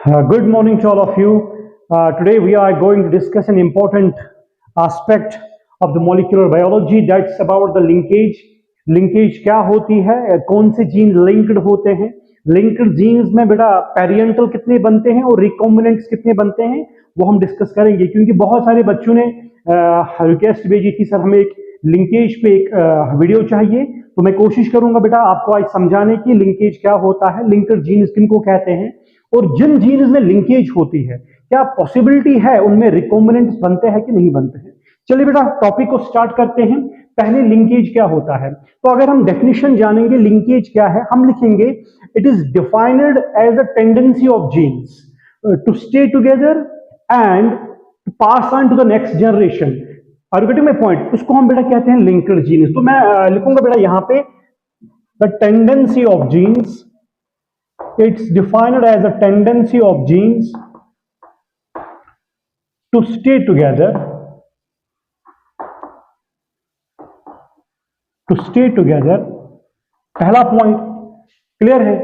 Good morning to all of you. Today we are going to discuss an important aspect of the molecular biology, that's about the linkage. Linkage क्या होती है, कौन से gene linked होते हैं, linked genes में बेटा पेरियंटल कितने बनते हैं और रिकॉम्बिनेंट्स कितने बनते हैं, वो हम डिस्कस करेंगे। क्योंकि बहुत सारे बच्चों ने रिक्वेस्ट भेजी थी, सर हमें एक लिंकेज पे एक वीडियो चाहिए, तो मैं कोशिश करूंगा बेटा आपको आज समझाने की लिंकेज क्या होता है, लिंक्ड जीन्स किनको कहते हैं, और जिन जीन्स में लिंकेज होती है क्या पॉसिबिलिटी है उनमें रिकॉम्बिनेंट्स बनते हैं कि नहीं बनते हैं। चलिए बेटा टॉपिक को स्टार्ट करते हैं। पहले लिंकेज क्या होता है, तो अगर हम डेफिनेशन जानेंगे लिंकेज क्या है, हम लिखेंगे it is defined as a tendency of genes to stay together and pass on to the next generation. Are you getting my point? उसको हम बेटा कहते हैं लिंक्ड जीन्स। तो मैं लिखूंगा बेटा यहां पे the tendency of genes, it's defined as a tendency of genes to stay together, पहला पॉइंट क्लियर है,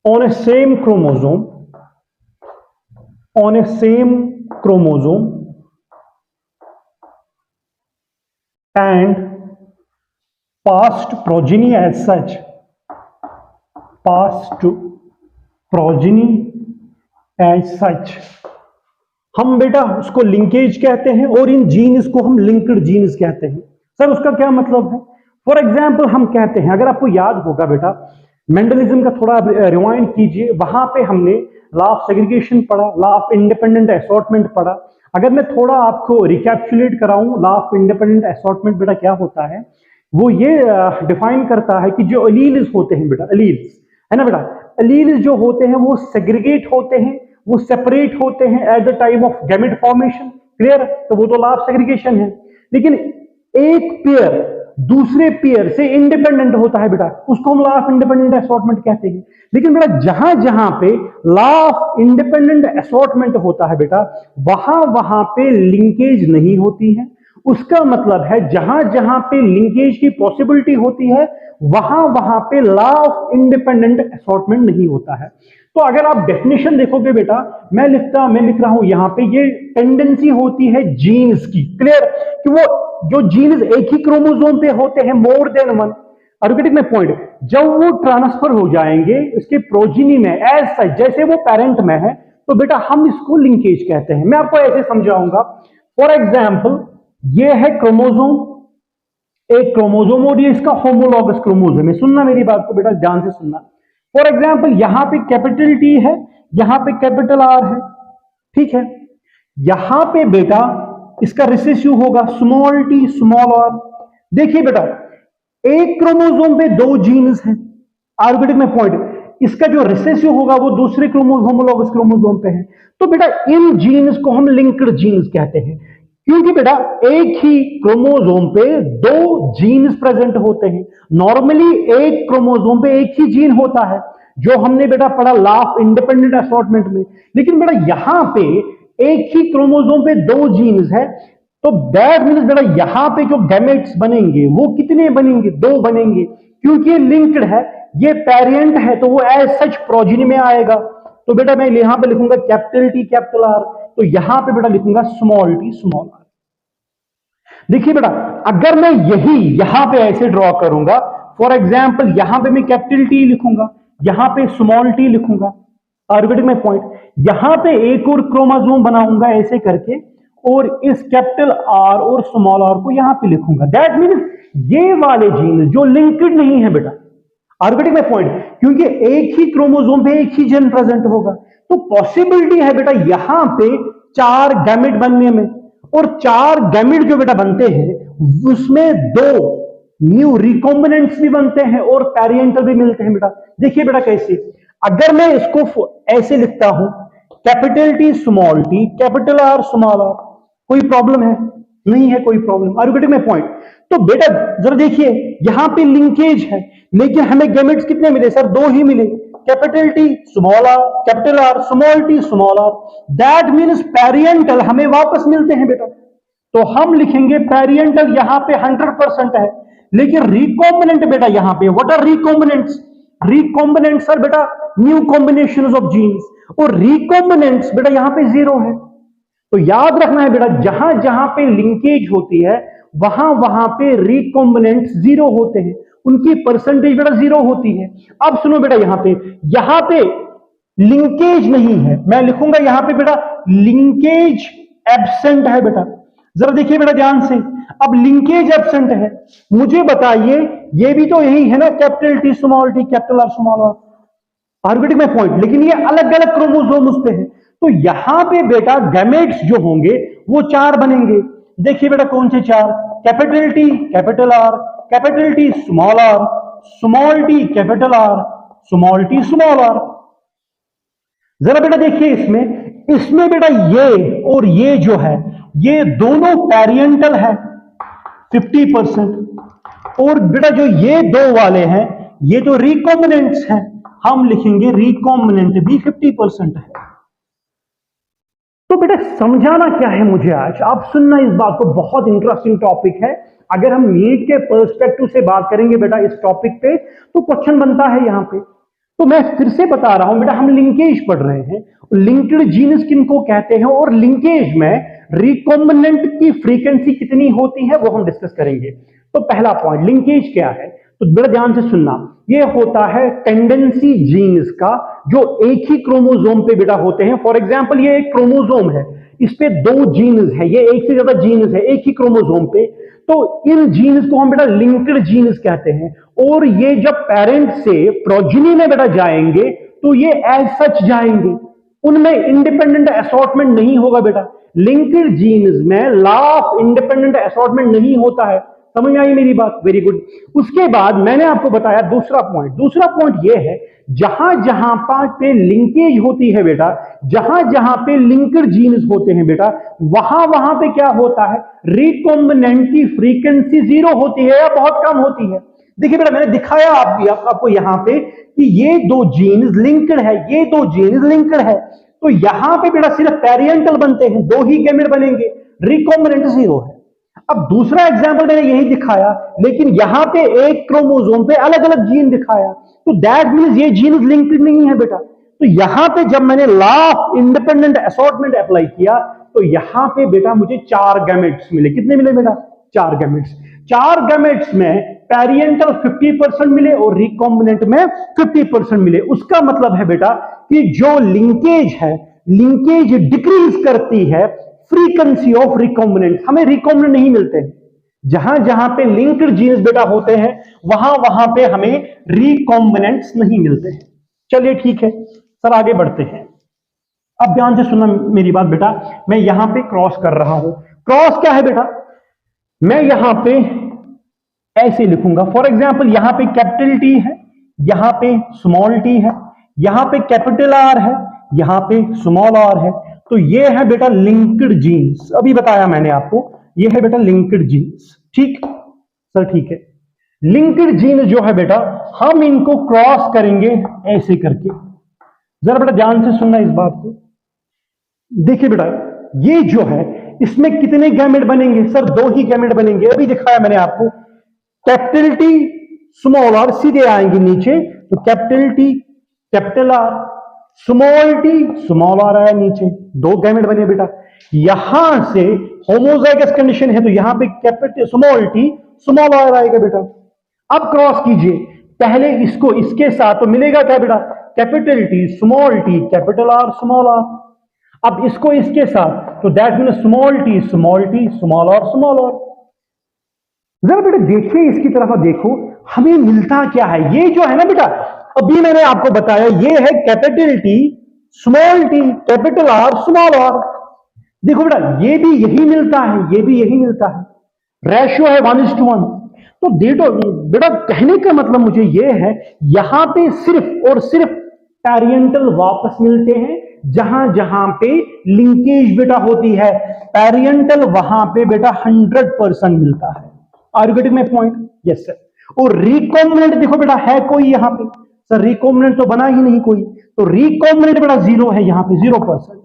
on a same chromosome and past progeny as such, हम बेटा उसको लिंकेज कहते हैं और इन जीन्स को हम लिंक्ड जीन्स कहते हैं। सर उसका क्या मतलब है? फॉर एग्जांपल हम कहते हैं, अगर आपको याद होगा बेटा मेंडलिज्म का थोड़ा रिवाइंड कीजिए, वहां पे हमने लॉ ऑफ सेग्रीगेशन पढ़ा, लॉ ऑफ इंडिपेंडेंट असॉर्टमेंट पढ़ा। अगर मैं थोड़ा आपको रिकैप्सुलेट कराऊं, लॉ ऑफ इंडिपेंडेंट असॉर्टमेंट बेटा क्या होता है, वो ये डिफाइन करता है कि जो अलील्स होते हैं बेटा, अलील्स है ना बेटा, अलील्स जो होते हैं वो सेग्रीगेट होते हैं, वो सेपरेट होते हैं at the time of gamete formation. Clear? तो वो तो लॉ ऑफ सेग्रीगेशन है। लेकिन एक पेयर दूसरे पेयर से इंडिपेंडेंट होता है बेटा, उसको हम लॉ ऑफ इंडिपेंडेंट असॉर्टमेंट कहते हैं। लेकिन बेटा जहां जहां पे लॉ ऑफ इंडिपेंडेंट असॉर्टमेंट होता है बेटा, वहां पे लिंकेज नहीं होती है। उसका मतलब है जहां जहां पे लिंकेज की पॉसिबिलिटी होती है वहां पे लॉ ऑफ इंडिपेंडेंट असॉर्टमेंट नहीं होता है। तो अगर आप डेफिनेशन देखोगे बेटा, मैं लिख रहा हूं यहां पे, ये टेंडेंसी होती है जीन्स की। क्लियर? कि वो जो जीन्स एक ही क्रोमोसोम पे होते हैं, मोर देन वन। आर्गेटिक में पॉइंट, जब वो ट्रांसफर हो जाएंगे उसके प्रोजिनी में एज सच, जैसे वो पेरेंट में है, तो बेटा हम इसको लिंकेज कहते हैं। मैं आपको ऐसे समझाऊंगा। फॉर एग्जाम्पल ये है क्रोमोसोम, एक क्रोमोसोम और ये इसका होमोलॉगस क्रोमोसोम है। सुनना मेरी बात को बेटा, ध्यान से सुनना। फॉर एग्जाम्पल यहां पे कैपिटल टी है, यहां पे कैपिटल आर है, ठीक है। यहां पे बेटा इसका रिसेसिव होगा स्मॉल टी स्मॉल आर। देखिए बेटा एक क्रोमोसोम पे दो जीन्स हैं, आर्गेटिक में पॉइंट, इसका जो रिसेसिव होगा वो दूसरे होमोलॉगस क्रोमोसोम पे है। तो बेटा इन जीन्स को हम लिंक्ड जीन्स कहते हैं, क्योंकि बेटा एक ही क्रोमोसोम पे दो जीन्स प्रेजेंट होते हैं। नॉर्मली एक क्रोमोसोम पे एक ही जीन होता है, जो हमने बेटा पढ़ा लॉ ऑफ इंडिपेंडेंट असॉर्टमेंट में। लेकिन बेटा यहां पे एक ही क्रोमोसोम पे दो जीन्स है, तो दैट मीन्स बेटा यहां पे जो गैमेट्स बनेंगे वो कितने बनेंगे? दो बनेंगे, क्योंकि ये लिंक्ड है, ये पेरेंट है, तो वो एज सच प्रोजिनी में आएगा। तो बेटा मैं यहां पे लिखूंगा कैपिटल टी कैपिटल आर, तो यहां पे बेटा लिखूंगा स्मॉल टी स्मॉल आर। देखिए बेटा अगर मैं यहां पे ऐसे ड्रॉ करूंगा, फॉर एग्जाम्पल यहां पे मैं कैपिटल टी लिखूंगा, यहां पे स्मॉल टी लिखूंगा, आर्गेटिक में पॉइंट, यहां पे एक और क्रोमोसोम बनाऊंगा ऐसे करके, और इस कैपिटल आर और स्मॉल आर को यहां पे लिखूंगा। दैट मीन्स ये वाले जीन जो लिंक्ड नहीं है बेटा, आर्गेटिक में पॉइंट, क्योंकि एक ही क्रोमोसोम पे एक ही जीन प्रेजेंट होगा, तो पॉसिबिलिटी है बेटा यहां पे चार गैमेट बनने में, और चार गैमेट जो बेटा बनते हैं उसमें दो न्यू रिकॉम्बिनेंट्स भी बनते हैं और पेरियंटल भी मिलते हैं बेटा। देखिए बेटा कैसे, अगर मैं इसको ऐसे लिखता हूं capital T small T capital R small R, कोई प्रॉब्लम है? नहीं है कोई प्रॉब्लम। आर्गेटिक में पॉइंट, तो बेटा जरा देखिए यहां पे लिंकेज है, लेकिन हमें गैमेट्स कितने मिले? सर दो ही मिले, capital T small R capital R small T small R. That means parental हमें वापस मिलते हैं बेटा, तो हम लिखेंगे पेरियंटल यहां पे 100% है, लेकिन रिकॉम्बिनेंट बेटा यहां पे, what are recombinants? Recombinants are बेटा न्यू कॉम्बिनेशंस ऑफ जीन्स। और रिकॉम्बिनेंट्स बेटा यहां पे 0 है। तो याद रखना है बेटा, जहां जहां पे लिंकेज होती है वहां वहां पे रिकॉम्बिनेंट्स 0 होते हैं, उनकी परसेंटेज बेटा 0 होती है। अब सुनो बेटा, यहां पे लिंकेज नहीं है, मैं लिखूंगा यहां पे बेटा लिंकेज एब्सेंट है बेटा। जरा देखिए बेटा ध्यान से, अब लिंकेज एब्सेंट है, मुझे बताइए ये भी तो यही है ना, capital T small T capital R small R, argument में पॉइंट, लेकिन ये अलग अलग क्रोमोसोम्स पे है। तो यहां पे बेटा गैमेट्स जो होंगे वो 4 बनेंगे। देखिए बेटा कौन से 4, capital T capital R, capital T small T capital R, small T small R. जरा बेटा देखिए इसमें बेटा ये और ये जो है ये दोनों पैरेंटल है 50%, और बेटा जो ये दो वाले हैं ये तो रिकॉम्बिनेंट्स हैं, हम लिखेंगे रिकॉम्बिनेंट भी 50% है। तो बेटा समझाना क्या है मुझे आज, आप सुनना इस बात को, बहुत इंटरेस्टिंग टॉपिक है। अगर हम नीट के पर्सपेक्टिव से बात करेंगे बेटा इस टॉपिक पे तो क्वेश्चन बनता है यहां पे। तो मैं फिर से बता रहा हूं बेटा, हम लिंकेज पढ़ रहे हैं, लिंक्ड जीनस किनको कहते हैं और लिंकेज में रिकॉम्बिनेंट की फ्रीक्वेंसी कितनी होती है वो हम डिस्कस करेंगे। तो पहला पॉइंट, लिंकेज क्या है, तो बड़ा ध्यान से सुनना, ये होता है टेंडेंसी जीन्स का जो एक ही क्रोमोसोम पे बेटा होते हैं। फॉर एग्जांपल ये एक क्रोमोसोम है, इस पे 2 जीन्स है, ये एक से ज्यादा जीन्स है एक ही क्रोमोसोम पे, तो इन जीन्स को हम बेटा लिंक्ड जीन्स कहते हैं। और ये जब पेरेंट से प्रोजेनी में बेटा जाएंगे तो ये एज सच जाएंगे, उनमें इंडिपेंडेंट असॉर्टमेंट नहीं होगा बेटा। लिंक्ड जीन्स में लॉ ऑफ इंडिपेंडेंट असॉर्टमेंट नहीं होता है, समझ में आई मेरी बात, वेरी गुड। उसके बाद मैंने आपको बताया दूसरा पॉइंट ये है, जहां जहां पे लिंकेज होती है बेटा, जहां जहां पे लिंक्ड जीन्स होते हैं बेटा, वहां वहां पे क्या होता है, रिकॉम्बिनेंट की फ्रीक्वेंसी 0 होती है या बहुत कम होती है। देखिए बेटा मैंने दिखाया आपको यहां पे कि ये 2 जीन्स लिंक्ड है, ये 2 जीन्स लिंक्ड है, तो यहां पे बेटा सिर्फ पेरेंटल बनते हैं, 2 ही गैमेट बनेंगे, रिकॉम्बिनेंट 0 है। अब दूसरा एग्जांपल मैंने यही दिखाया, लेकिन यहां पे एक क्रोमोसोम पे अलग अलग जीन दिखाया, तो दैट मींस ये जीन लिंक्ड नहीं है बेटा। तो यहां पे जब मैंने law of independent assortment apply किया तो यहां पे बेटा मुझे 4 गैमेट्स मिले। कितने मिले बेटा, 4 गैमेट्स। 4 गैमेट्स में पैरेंटल 50% मिले और रिकॉम्बिनेंट में 50% मिले। उसका मतलब है बेटा कि जो लिंकेज है, लिंकेज डिक्रीज करती है फ्रीक्वेंसी ऑफ रिकॉम्बिनेंट, हमें रिकॉम्बिनेंट नहीं मिलते। जहां जहां पे लिंक्ड जीन्स बेटा होते हैं वहां वहां पे हमें रिकॉम्बिनेंट्स नहीं मिलते हैं। चलिए ठीक है सर, आगे बढ़ते हैं। अब ध्यान से सुनना मेरी बात बेटा, मैं यहां पे क्रॉस कर रहा हूं। क्रॉस क्या है बेटा, मैं यहां पे ऐसे लिखूंगा, फॉर एग्जाम्पल यहां पे कैपिटल टी है, यहां पे स्मॉल टी है, यहां पे कैपिटल आर है, यहां पे स्मॉल आर है। तो ये है बेटा लिंक्ड जीन्स, अभी बताया मैंने आपको, ये है बेटा लिंक्ड जीन्स। ठीक सर, ठीक है। लिंक्ड जीन जो है बेटा हम इनको क्रॉस करेंगे ऐसे करके। जरा बेटा ध्यान से सुनना इस बात को। देखिए बेटा ये जो है इसमें कितने गैमेट बनेंगे, सर 2 ही गैमेट बनेंगे, अभी दिखाया मैंने आपको। कैपिटल टी स्मॉल आर सीधे आएंगे नीचे, तो capital T capital R, small T small R आया नीचे, 2 गैमेट बने बेटा। यहां से होमोजाइगस कंडीशन है तो यहां पे capital small T small R आएगा बेटा। अब क्रॉस कीजिए, पहले इसको इसके साथ तो मिलेगा क्या बेटा, capital T small T capital R small R. अब इसको इसके साथ तो that mean small T small R small R. जरा बेटा देखिए इसकी तरफ देखो, हमें मिलता क्या है। ये जो है ना बेटा, अभी मैंने आपको बताया ये है capital T small T capital R small R. देखो बेटा ये भी यही मिलता है, ये भी यही मिलता है, रेशियो है 1:1। तो देखो बेटा कहने का मतलब मुझे ये है, यहां पे सिर्फ और सिर्फ पैरेंटल वापस मिलते हैं जहां जहां पे लिंकेज बेटा होती है, पैरेंटल वहां पे बेटा 100% मिलता है। Are you getting my point? Yes sir. और रिकॉम्बिनेंट देखो बेटा है कोई यहां पे, सर रिकॉम्बिनेंट तो बना ही नहीं कोई, तो रिकॉम्बिनेंट बेटा 0 है यहां पे, 0%।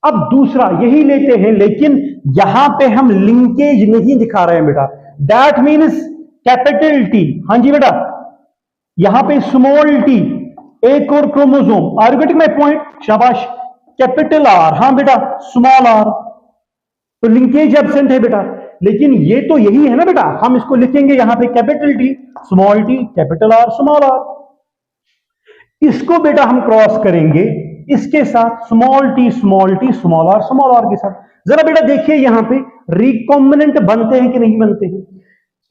अब दूसरा यही लेते हैं, लेकिन यहां पे हम लिंकेज नहीं दिखा रहे हैं बेटा, दैट मीन्स कैपिटल टी, हाँ जी बेटा, यहां पे स्मॉल टी, एक और chromosome. Are you getting my point? शाबाश। कैपिटल आर, हाँ बेटा, स्मॉल आर, तो लिंकेज एब्सेंट है बेटा। लेकिन ये तो यही है ना बेटा, हम इसको लिखेंगे यहां पे capital T small T, capital R small R. इसको बेटा हम क्रॉस करेंगे इसके साथ small T small T small R के साथ। जरा बेटा देखिए यहां पे रिकॉम्बिनेंट बनते हैं कि नहीं बनते हैं।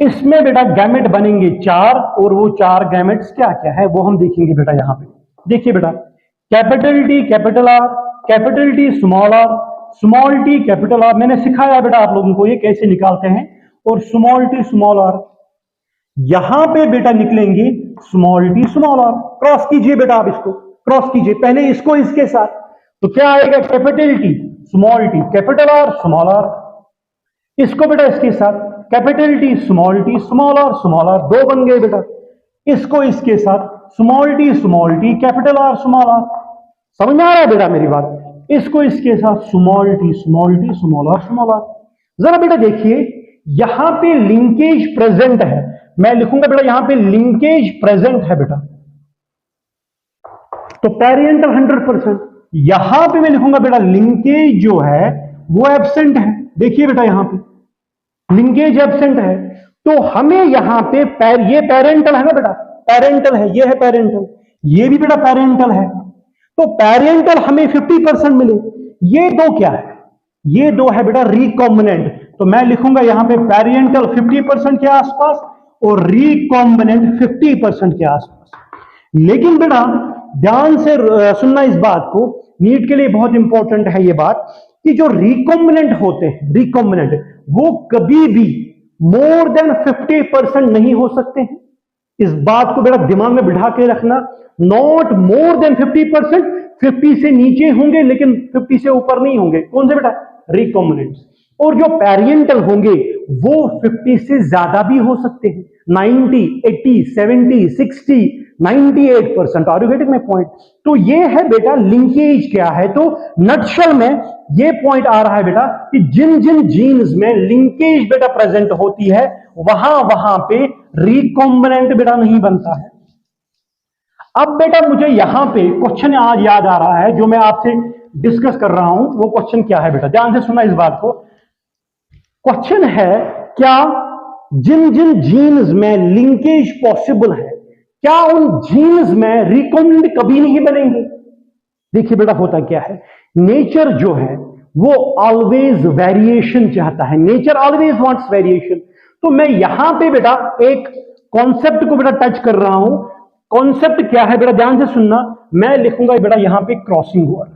इसमें बेटा गैमेट बनेंगे 4, और वो 4 गैमेट्स क्या क्या है वो हम देखेंगे बेटा यहां पे। देखिए बेटा, capital T capital R, capital T small T capital are. मैंने सिखाया बेटा आप लोगों को ये कैसे निकालते हैं। और स्मॉल टी स्मॉल आर, यहां पे बेटा निकलेंगे small T small R. Cross कीजिए बेटा, आप इसको क्रॉस कीजिए, पहले इसको इसके साथ, तो क्या आएगा? Capital T small T capital R small R. इसको बेटा इसके साथ कैपिटल टी स्मॉल आर, 2 बन गए बेटा। इसको इसके साथ small T capital R small R. समझ में आ रहा है बेटा मेरी बात? इसको इसके साथ स्मॉल टी स्मॉल आर। जरा बेटा देखिए यहां पे लिंकेज प्रेजेंट है, मैं लिखूंगा बेटा यहां पे लिंकेज प्रेजेंट है बेटा, तो पेरेंटल 100%। यहां पे मैं लिखूंगा बेटा लिंकेज जो है वो एब्सेंट है। देखिए बेटा यहां पे लिंकेज एब्सेंट है, तो हमें यहां पे ये पेरेंटल है ना बेटा, पेरेंटल है, ये है पेरेंटल, ये भी बेटा पेरेंटल है, तो पेरेंटल हमें 50% मिले। ये दो क्या है? ये दो है बेटा रिकॉम्बिनेंट, तो मैं लिखूंगा यहां पे पेरेंटल 50% के आसपास और रिकॉम्बिनेंट 50% के आसपास। लेकिन बेटा ध्यान से सुनना इस बात को, नीट के लिए बहुत इंपॉर्टेंट है ये बात, कि जो रिकॉम्बिनेंट होते हैं, रिकॉम्बिनेंट वो कभी भी मोर देन 50% नहीं हो सकते हैं। इस बात को बेटा दिमाग में बिठा के रखना, नॉट मोर देन 50%, 50 से नीचे होंगे लेकिन 50 से ऊपर नहीं होंगे। कौन से बेटा? रिकॉम्बिनेंट्स। और जो पेरिएंटल होंगे वो 50 से ज्यादा भी हो सकते हैं, 90, 80, 70, 60, 98%। Are you getting my point? तो ये है बेटा लिंकेज क्या है। तो नटशल में ये पॉइंट आ रहा है बेटा कि जिन जिन जीन्स में लिंकेज बेटा प्रेजेंट होती है वहां वहां पे रिकॉम्बिनेंट बेटा नहीं बनता है। अब बेटा मुझे यहां पे क्वेश्चन आज याद आ रहा है जो मैं आपसे डिस्कस कर रहा हूं। वो क्वेश्चन क्या है बेटा, ध्यान से सुना इस बात को। क्वेश्चन है, क्या जिन जिन जीन्स में लिंकेज पॉसिबल है क्या उन जीन्स में रिकॉम्बिनेंट कभी नहीं बनेंगे? देखिए बेटा होता क्या है, नेचर जो है वो ऑलवेज वेरिएशन चाहता है, नेचर ऑलवेज वांट्स वेरिएशन। तो मैं यहां पे बेटा एक कॉन्सेप्ट को बेटा टच कर रहा हूं। कॉन्सेप्ट क्या है बेटा, ध्यान से सुनना। मैं लिखूंगा बेटा यहां पे क्रॉसिंग ओवर।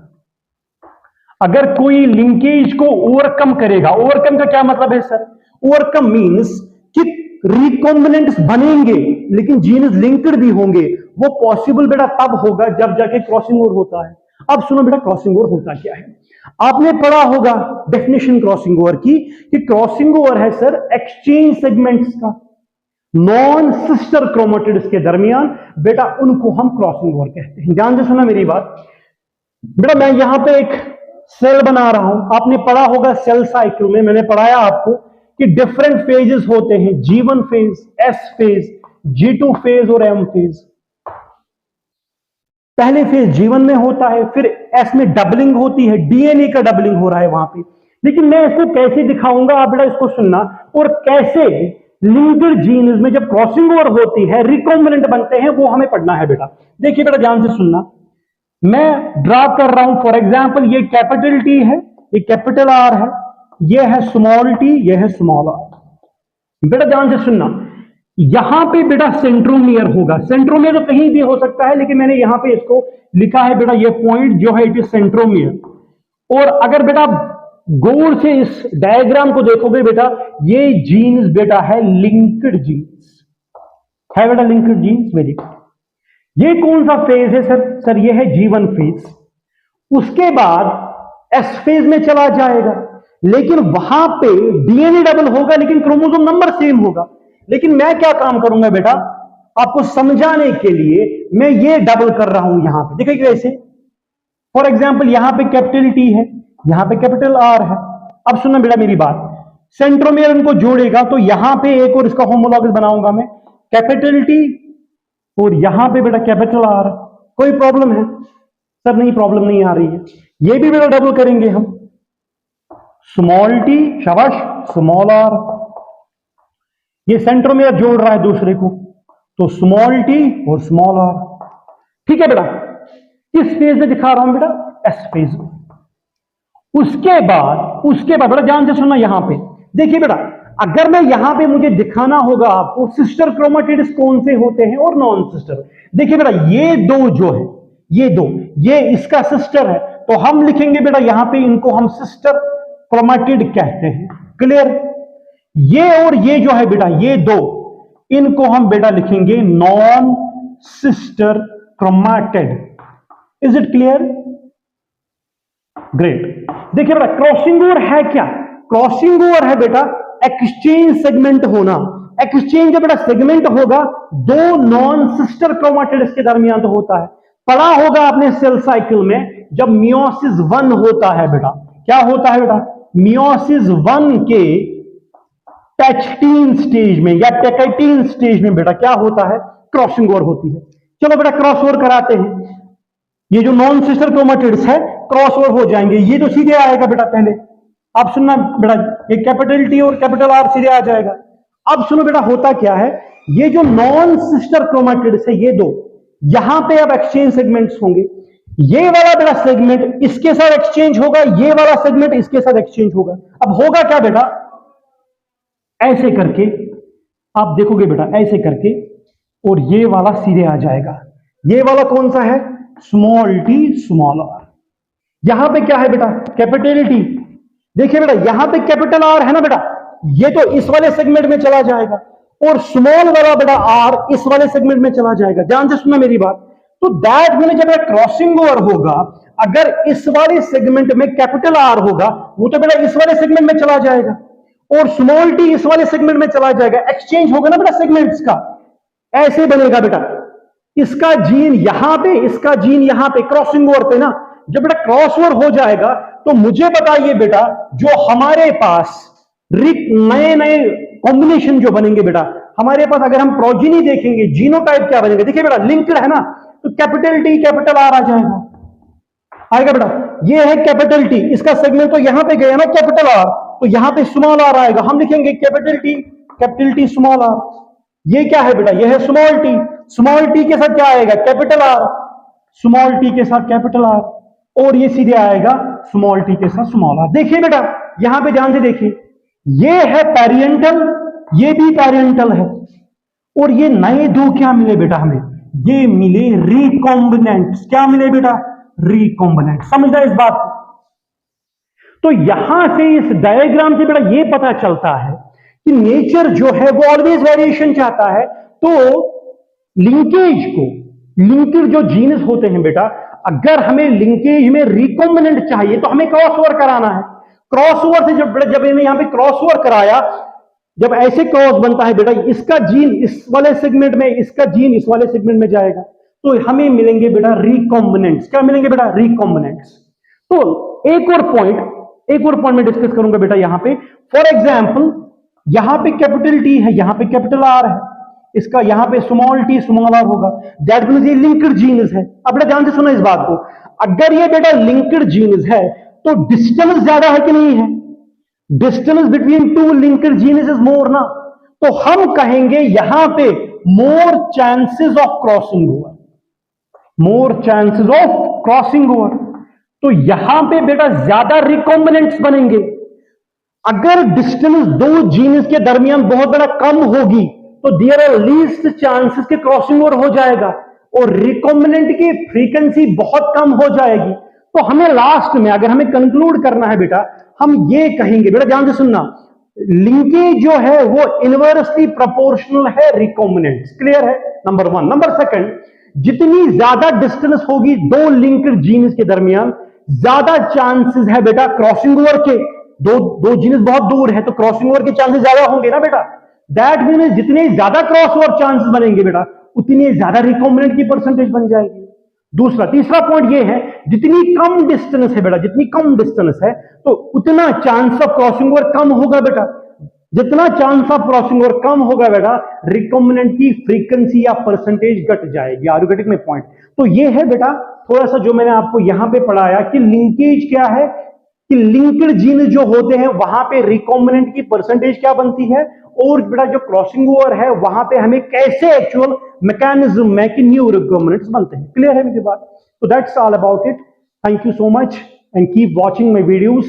अगर कोई लिंकेज को ओवरकम करेगा, ओवरकम का क्या मतलब है सर? ओवरकम मीन्स कि रिकॉम्बिनेंट्स बनेंगे लेकिन जीन्स लिंक्ड भी होंगे, वो पॉसिबल बेटा तब होगा जब जाके क्रॉसिंग ओवर होता है। अब सुनो बेटा क्रॉसिंग ओवर होता क्या है। आपने पढ़ा होगा डेफिनेशन क्रॉसिंग ओवर की, कि क्रॉसिंग ओवर है सर एक्सचेंज सेगमेंट्स का नॉन सिस्टर क्रोमेटिड्स के दरमियान, बेटा उनको हम क्रॉसिंग ओवर कहते हैं। ध्यान से सुना मेरी बात बेटा। मैं यहां पे एक सेल बना रहा हूं, आपने पढ़ा होगा सेल साइकिल में, मैंने पढ़ाया आपको कि डिफरेंट फेजेस होते हैं, G1 phase, S phase, G2 phase और M फेज। पहले फेज G1 में होता है, फिर S में डबलिंग होती है, डीएनए का डबलिंग हो रहा है वहां पे। लेकिन मैं इसको कैसे दिखाऊंगा आप बेटा इसको सुनना, और कैसे लिंक्ड जीन्स में जब क्रॉसिंग ओवर होती है रिकॉम्बिनेंट बनते हैं वो हमें पढ़ना है बेटा। देखिए बेटा ध्यान से सुनना, मैं ड्रा कर रहा हूं फॉर एग्जांपल ये कैपिटल टी है, ये कैपिटल आर है, ये है स्मॉल टी, ये है स्मॉल आर। बेटा ध्यान से सुनना, यहां पे बेटा सेंट्रोमियर होगा। सेंट्रोमियर तो कहीं भी हो सकता है लेकिन मैंने यहां पे इसको लिखा है बेटा, ये पॉइंट जो है इट इज सेंट्रोमियर। और अगर बेटा गौर से इस डायग्राम को देखोगे बेटा, ये जीन्स बेटा है लिंक्ड जीन्स है बेटा, लिंक्ड जीन्स। Very good. ये कौन सा फेज है सर? सर ये है G1 फेज। उसके बाद S फेज में चला जाएगा, लेकिन वहां पे डीएनए डबल होगा लेकिन क्रोमोसोम नंबर सेम होगा। लेकिन मैं क्या काम करूंगा बेटा, आपको समझाने के लिए मैं ये डबल कर रहा हूं यहां पे। देखिए कैसे, फॉर एग्जाम्पल यहां पे कैपिटल टी है, यहां पे कैपिटल आर है। अब सुनना बेटा मेरी बात, सेंट्रोमियर इनको जोड़ेगा तो यहां पे एक और इसका होमोलॉगस बनाऊंगा मैं, कैपिटल टी और यहां पे बेटा कैपिटल आर। कोई प्रॉब्लम है? सर नहीं, प्रॉब्लम नहीं आ रही है। ये भी बेटा डबल करेंगे हम, स्मॉल टी, शाबाश, स्मॉल आर, ये सेंटर में जोड़ रहा है दूसरे को, तो स्मॉल टी और स्मॉल आर। ठीक है बेटा, किस फेज में दिखा रहा हूं बेटा? एस फेज में। उसके बाद बेटा ध्यान से सुनना, यहां पे देखिए बेटा, अगर मैं यहां पे मुझे दिखाना होगा आपको सिस्टर क्रोमेटिड्स कौन से होते हैं और नॉन सिस्टर। देखिए बेटा, ये दो जो है, ये इसका सिस्टर है, तो हम लिखेंगे बेटा यहां पे इनको हम सिस्टर क्रोमेटिड कहते हैं। क्लियर? ये और ये जो है बेटा, ये दो, इनको हम बेटा लिखेंगे non sister chromatid. Is it clear? Great. देखिए बेटा, क्रॉसिंग ओवर है क्या? क्रॉसिंग ओवर है बेटा एक्सचेंज सेगमेंट होना। एक्सचेंज बेटा सेगमेंट होगा दो नॉन सिस्टर क्रोमेटिड्स के दरमियान तो होता है। पढ़ा होगा आपने सेल साइकिल में, जब मियोसिस 1 होता है बेटा, क्या होता है बेटा? मियोसिस 1 के टैचटीन स्टेज में या टेकाइटीन स्टेज में बेटा क्या होता है? क्रॉसिंग ओवर होती है। चलो बेटा क्रॉस ओवर कराते हैं। ये जो नॉन सिस्टर क्रोमेटिड्स है क्रॉस ओवर हो जाएंगे। ये तो सीधे आएगा बेटा, पहले आप सुनना बेटा, ये कैपिटल टी और कैपिटल आर सीधे आ जाएगा। अब सुनो बेटा, होता क्या है, ये जो नॉन सिस्टर क्रोमेटिड्स है ये दो, यहां पे अब एक्सचेंज सेगमेंट्स होंगे। ये वाला बेटा सेगमेंट इसके साथ एक्सचेंज होगा, ये वाला सेगमेंट इसके साथ एक्सचेंज होगा। अब होगा क्या बेटा, ऐसे करके आप देखोगे बेटा, ऐसे करके, और ये वाला सीधे आ जाएगा। ये वाला कौन सा है? Small T small R. यहां पे क्या है बेटा? Capital T. देखिए बेटा, यहां पे कैपिटल आर है ना बेटा, ये तो इस वाले सेगमेंट में चला जाएगा, और स्मॉल वाला बेटा आर इस वाले सेगमेंट में चला जाएगा। ध्यान से सुनना मेरी बात। तो दैट मीन जब क्रॉसिंग ओवर होगा, अगर इस वाले सेगमेंट में कैपिटल आर होगा, वो तो बेटा इस वाले सेगमेंट में चला जाएगा, और स्मॉल टी इस वाले सेगमेंट में चला जाएगा। एक्सचेंज होगा ना बेटा सेगमेंट्स का, ऐसे बनेगा बेटा। इसका जीन यहां पे, इसका जीन यहां पे, क्रॉसिंग ओवर पे ना। जब बेटा क्रॉस ओवर हो जाएगा तो मुझे बताइए बेटा, जो हमारे पास नए नए कॉम्बिनेशन जो बनेंगे बेटा हमारे पास, अगर हम प्रोजीनी देखेंगे, जीनोटाइप क्या बनेंगे? देखिए बेटा, लिंक्ड है ना, तो कैपिटल टी कैपिटल आर आ जाएगा, आएगा बेटा। ये है कैपिटल टी, इसका सेगमेंट तो यहां पे गया ना कैपिटल आर, तो यहां पे स्मॉल आर आएगा। हम लिखेंगे कैपिटल टी स्मॉल आर। ये क्या है बेटा? ये है स्मॉल टी। स्मॉल टी के साथ क्या आएगा? Capital R. स्मॉल टी के साथ कैपिटल आर, और ये सीधे आएगा स्मॉल टी के साथ स्मॉल आर। देखिए बेटा, यहां पे ध्यान से देखिए, ये है पेरिएंटल, ये भी पेरिएंटल है, और ये नए दो क्या मिले बेटा हमें? ये मिले रिकॉम्बिनेंट्स। क्या मिले बेटा? रिकॉम्बिनेंट। समझना इस बात को। तो यहां से इस डायग्राम से बेटा ये पता चलता है कि नेचर जो है वो ऑलवेज वेरिएशन चाहता है। तो लिंकेज को, लिंकेज जो जीनस होते हैं बेटा, अगर हमें लिंकेज में रिकॉम्बिनेंट चाहिए तो हमें क्रॉस ओवर कराना है। क्रॉस ओवर से जब इन्हें यहां पे क्रॉस ओवर कराया, जब ऐसे क्रॉस बनता है बेटा, इसका जीन इस वाले सेगमेंट में, इसका जीन इस वाले सेगमेंट में जाएगा, तो हमें मिलेंगे बेटा रिकॉम्बिनेंट्स। क्या मिलेंगे बेटा? रिकॉम्बिनेंट्स। तो एक और पॉइंट में डिस्कस करूंगा बेटा यहां पे। फॉर एग्जाम्पल, यहां पे कैपिटल टी है, यहां पे कैपिटल आर है, इसका यहां पे स्मॉल टी स्मॉल आर होगा। दैट मींस ये लिंक्ड जीनस है। अब बेटा ध्यान से सुनो इस बात को, अगर ये बेटा लिंक्ड जीनस है तो डिस्टेंस ज्यादा है कि नहीं है? Distance between two linked genus is more ना, तो हम कहेंगे यहां पे more chances of crossing over, more chances of crossing over. तो यहां पे बेटा ज्यादा रिकॉम्बिनेंट्स बनेंगे। अगर डिस्टेंस दो जीनस के दरमियान बहुत बड़ा कम होगी तो देयर आर लीस्ट चांसेस के क्रॉसिंग ओवर हो जाएगा, और रिकॉम्बिनेंट की फ्रीक्वेंसी बहुत कम हो जाएगी। तो हमें लास्ट में अगर हमें कंक्लूड करना है बेटा, हम ये कहेंगे, बेटा ध्यान से सुनना, लिंकेज जो है वो इनवर्सली प्रोपोर्शनल है रिकॉम्बिनेंट। क्लियर है? Number one. नंबर सेकंड, जितनी ज्यादा डिस्टेंस होगी दो लिंक्ड जीन्स के दरमियान, ज्यादा चांसेस है बेटा क्रॉसिंग ओवर के। दो जीन्स बहुत दूर है तो क्रॉसिंग ओवर के चांसेस ज्यादा होंगे ना बेटा। दैट मीन जितने ज्यादा क्रॉस ओवर चांसेस बनेंगे बेटा, उतनी ज्यादा रिकॉम्बिनेंट की परसेंटेज बन जाएगी। तीसरा पॉइंट ये है, जितनी कम डिस्टेंस है बेटा, जितनी कम डिस्टेंस है तो उतना चांस ऑफ क्रॉसिंग ओवर कम होगा बेटा। जितना चांस ऑफ क्रॉसिंग ओवर कम होगा बेटा, रिकॉम्बिनेंट की फ्रीक्वेंसी या परसेंटेज घट जाएगी। Are you getting my point? तो ये है बेटा थोड़ा सा जो मैंने आपको यहां पे पढ़ाया कि लिंकेज क्या है, कि लिंक्ड जीन जो होते हैं वहां पे रिकॉम्बिनेंट की परसेंटेज क्या बनती है, और बेटा जो क्रॉसिंग ओवर है वहां पे हमें कैसे एक्चुअल मैकेनिज्म में कि न्यू रिकॉम्बिनेंट्स बनते हैं। क्लियर है मेरी बात? तो that's all about it. Thank you so much and keep watching my videos.